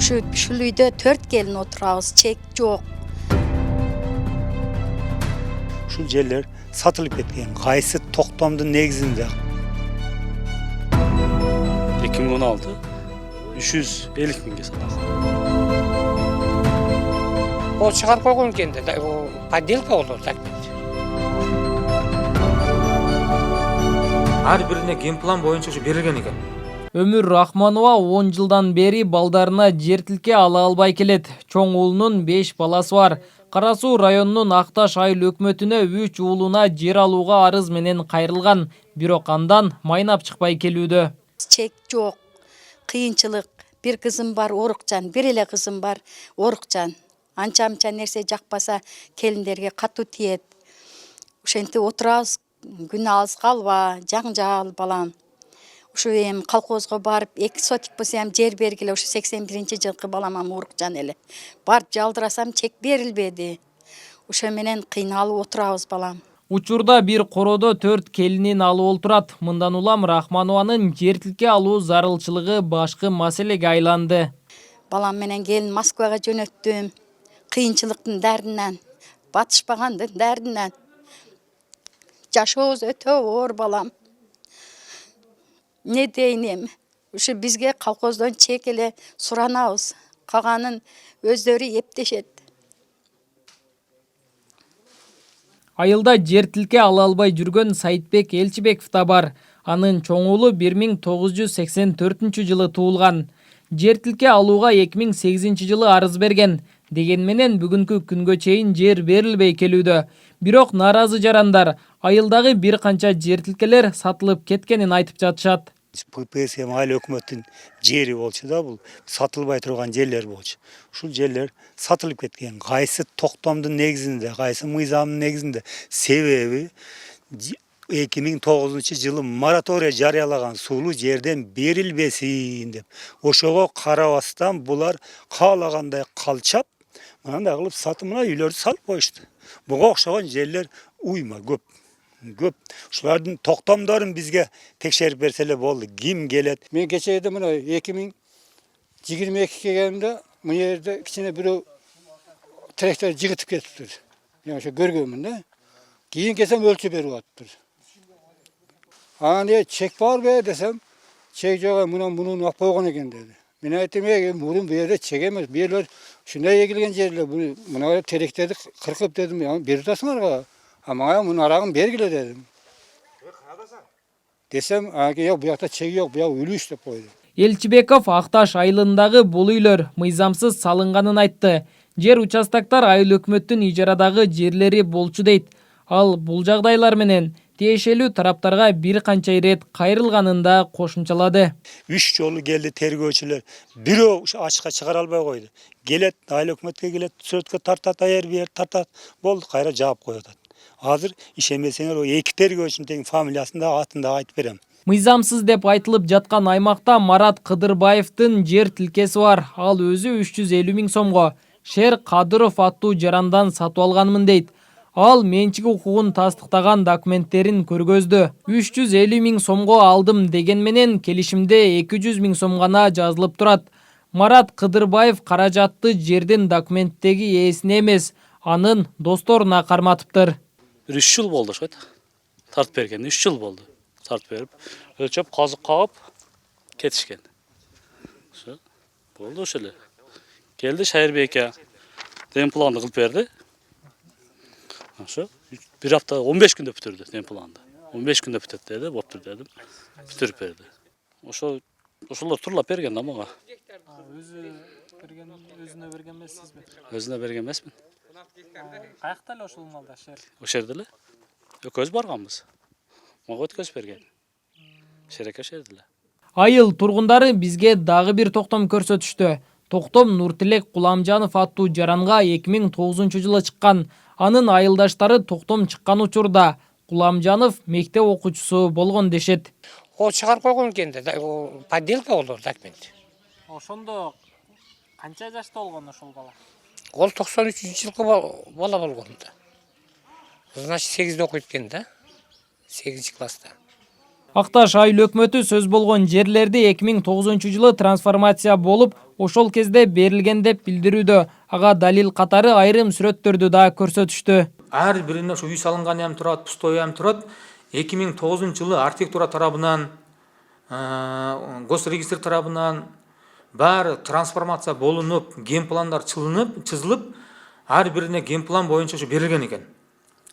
Ушул үйдө 4 келин отурабыз, чек жок. Ушул жерлер сатылып кеткен. Кайсы токтомдун негизинде? 2016 350 миңге сатасың. O çıkar koygun kendi, o подделка olur takmet. Ар бирине геймплан боюнча берилген экен. Өмүр Рахманова 10 жылдан бери балдарына жер тилке ала албай келет. Чоң уулунун 5 баласы бар. Кара Суу районунун Акташ айыл өкмөтүнө 3 уулуна жер алууга арыз менен кайрылган, бирок андан майнап чыкпай келүүдө. Чек жок, кыйынчылык. Bir kızım var Orukcan, bir ele kızım var Orukcan. Анча-мынча нерсе жакпаса келиндерге катуу тиет. Ошентип отурабыз, күн алыс калба, жаңжал балам. Ушу эми колхозго барып 2 сотик болсо ham жер бергиле, ушу 81-жылкы балам Орукжан эле. Барып жалдырасам чек берилбеди. Ошо менен кыйналып отурабыз балам. Учурда бир короодо 4 келинин алып олтурат. Мындан улам Рахманованын жер тилке алуу зарылчылыгы башкы маселеге айланды. Балам менен келин Москвага жөнөттүм. Кыйынчылыктын дардынан, батышпагандын дардынан. Жашообуз өтө оор балам. Не дейин эми? Ушу бизге колхоздон чек эле суранабыз. Калганын өздөрү эптешет. Айылда жер тилке ала албай жүргөн Сайтбек Элчибеков да бар. Анын чоң уулу 1984-жылы туулган. Жер тилке алууга 2008-жылы арыз берген. Деген менен бүгүнкү күнгө чейин жер берилбей келүүдө. Бирок нааразы жарандар айылдагы бир канча жер тилкелер сатылып кеткенин айтып жатышат. ППСМ айыл өкмөттүн жери болчу да, бул сатылбай турган жерлер болчу. Ушул жерлер сатылып кеткен. Кайсы токтомдун негизинде, кайсы мыйзамдын негизинде? Себеби 2009-жылы мораторий жарыялаган сулуу жерден берилбесин деп. Ошого карабастан булар каалагандай калчап, мындай кылып сатымына үйлөрдү салып коюшту. Буга окшогон жерлер уйма көп. Ушулардын токтомдорун бизге текшерип берселе болду. Ким келет? Мен кечеде мына 2022 келгенде мына жерде кичине бирөө трактор жыгытып кетиптир. Мен ошо көргөнмүн да. Кийин келсем өлчө берип атыптыр. Аны чек барбы десем, чек жок, мунун алып койгон экен деди. Мен айттым, мурун бу жерде чек эмес, бу жерлер ушундай эгилген жерлер, мына теректерди кыркып дедим, берип атасыңарга. Мага мунун арагын бергиле дедим. Десем, жок, бу жакта чек жок, бу жак үлүш деп койду. Элчибеков Акташ айылындагы бул үйлөр мыйзамсыз салынганын айтты. Жер участоктор айыл өкмөттүн ижарадагы жерлери болчу дейт. Ал бул жагдайлар менен тиешелүү тараптарга бир канча ирет кайрылганын да кошумчалады. 3 жолу келди тергөөчүлөр. Бирөө ачыкка чыгара албай койду. Келет, айыл өкмөткө келет, сүрөткө тартат, аяр бер тартат. Болду, кайра жаап коюп атат. Азыр ишенбесеңер, о 2 тергөөчүнүн тең фамилиясын да атын да айтып берем. Мыйзамсыз деп айтылып жаткан аймакта Марат Кыдырбаевдин жер тилкеси бар. Ал өзү 350 миң сомго Шер Кадыров аттуу жарандан сатып алганмын дейт. Ал менчик укугун тастыктаган документтерин көргөздү. 350 миң сомго алдым деген менен келишимде 200 миң сом гана жазылып турат. Марат Кыдырбаев каражатты жердин документтеги ээсине эмес, анын досторуна карматыптыр. 3 жыл болду ошо. Тартып берген 3 жыл болду. Тартып берип, өлчөп казык кагып кетишкен. Ошо болду ошо эле. Келди Шайырбеке демпланды кылып берди. Ошо bir hafta 15 күндө бүтүрдү демпланды. 15 күндө бүтөт деди, болуптур дедим. Бүтүрүп берди. Ошолор турлап берген да мага. Өзүнө берген эмессизби? Өзүнө берген эмесмин. Каякта эле ошол малда шер? Ошол жерде эле. Экөөбүз барганбыз. Мага өткөзүп берген. Шереке жерде эле. Айыл тургундары бизге дагы бир токтом көрсөтүштү. Токтом Нуртилек Куламжанов аттуу жаранга 2009-жылы чыккан. Анын айылдаштары токтом чыккан учурда Куламжанов мектеп окуучусу болгон дешет. O çıkar koygun kendi, o подделка olur takmet. Ошондо канча жашта болгон ошол бала? Ол 93-жылкы бала болгон да. Значит 8'de okuyup eкен да. 8 класста. Акташ айыл өкмөтү сөз болгон жерлерди 2009-жылы трансформация болуп, ошол кезде берилген деп билдирүүдө. Ага далил катары айрым сүрөттөрдү да көрсөтүштү. Ар бирине ошо үй салынган ham турат, пустой ham турат. 2009-жылы архитектура тарабынан, госрегистр тарабынан баары трансформация болунуп, генпландар чызылып, ар бирине генплан боюнча ошо берилген экен.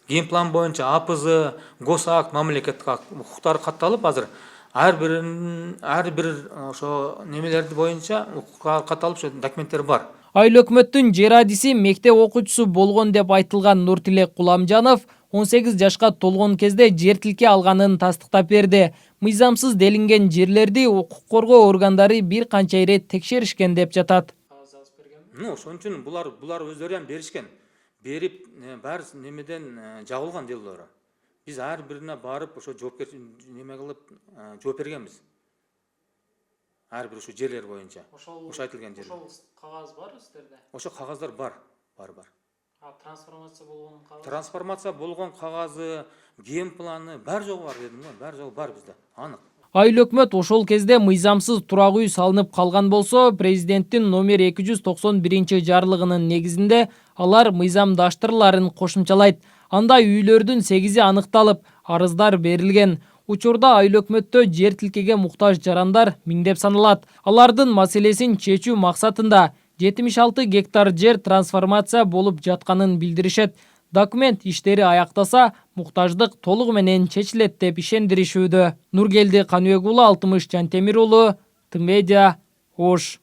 Генплан боюнча АПЗ, госакт, мамлекеттик акт укуктары катталып, азыр ар бир ошо немелерди боюнча укуктар катталып, ошо документтер бар. Айыл өкмөттүн жер адиси мектеп окуучусу болгон деп айтылган Нуртилек Куламжанов 18 жашка толгон кезде жер тилке алганын тастыктап берди. Мыйзамсыз делинген жерлерди укук коргоо органдары бир канча ирет текшеришкен деп жатат. Ошон үчүн булар өздөрү ham беришкен. Берип, баары немеден жабылган делолору. Биз ар бирине барып, ошо неме кылып жооп бергенбиз. Ар бир ошо жерлер боюнча. Ошо айтылган жерлер. Ошол кагаз бар сиздерде? Ошо кагаздар бар. Трансформация болгон кагаз? Трансформация болгон кагазы, генпланы баары жогу бар дедим го, баары жогу бар бизде. Анык. Айыл өкмөт ошол кезде мыйзамсыз турак үй салынып калган болсо, президенттин номер 291-жарлыгынын негизинде алар мыйзамдаштырыларын кошумчалайт. Анда үйлөрдүн 8-и аныкталып, арыздар берилген. Учурда айыл өкмөттө жер тилкеге муктаж жарандар миңдеп саналат. Алардын маселесин чечүү максатында 76 гектар жер трансформация болуп жатканын билдиришет. Документ иштери аяктаса, муктаждык толугу менен чечилет деп ишендиришүүдө. Нургелди Каныбек уулу, Алтымыш Жантемир уулу, Тмедиа, Ош.